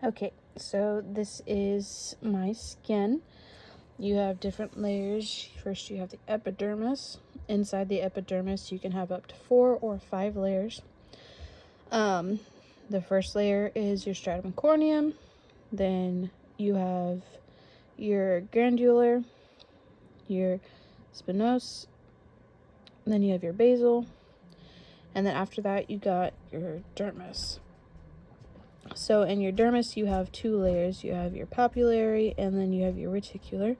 Okay, so this is my skin. You have different layers. First, you have the epidermis. Inside the epidermis, you can have up to 4 or 5 layers. The first layer is your stratum corneum. Then you have your glandular, your spinosum. Then you have your basal. And then after that, you got your dermis. So in your dermis, you have 2 layers. You have your papillary, and then you have your reticular.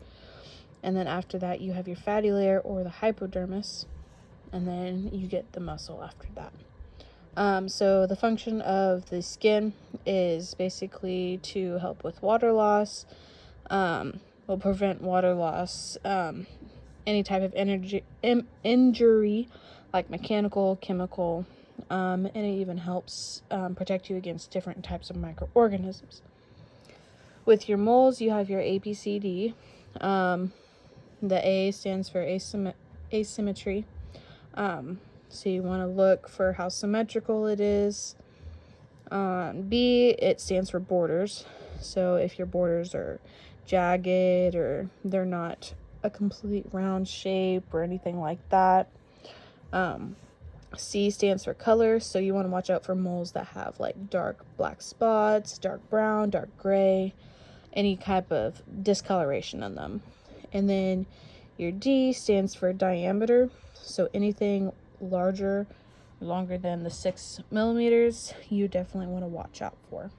And then after that, you have your fatty layer or the hypodermis. And then you get the muscle after that. So the function of the skin is basically to help with water loss, will prevent water loss, any type of injury, like mechanical, chemical, and it even helps protect you against different types of microorganisms. With your moles, you have your ABCD. The A stands for asymmetry. So you want to look for how symmetrical it is. B, it stands for borders. So if your borders are jagged or they're not a complete round shape or anything like that. C stands for color. So you want to watch out for moles that have like dark black spots, dark brown, dark gray, any type of discoloration in them. And then your D stands for diameter. So anything longer than the 6 millimeters, you definitely want to watch out for.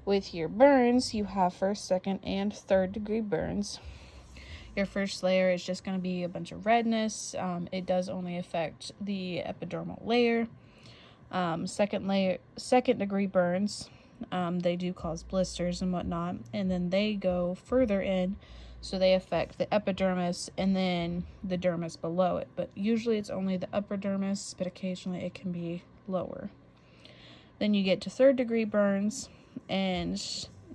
With your burns, you have first, second, and third degree burns. Your first layer is just going to be a bunch of redness. It does only affect the epidermal layer. Second degree burns, they do cause blisters and whatnot, and then they go further in, so they affect the epidermis and then the dermis below it. But usually it's only the upper dermis, but occasionally it can be lower. Then you get to third degree burns, and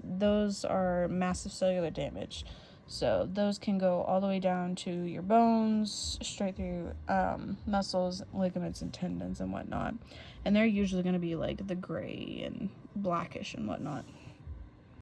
those are massive cellular damage. So those can go all the way down to your bones, straight through muscles, ligaments, and tendons and whatnot. And they're usually going to be like the gray and blackish and whatnot.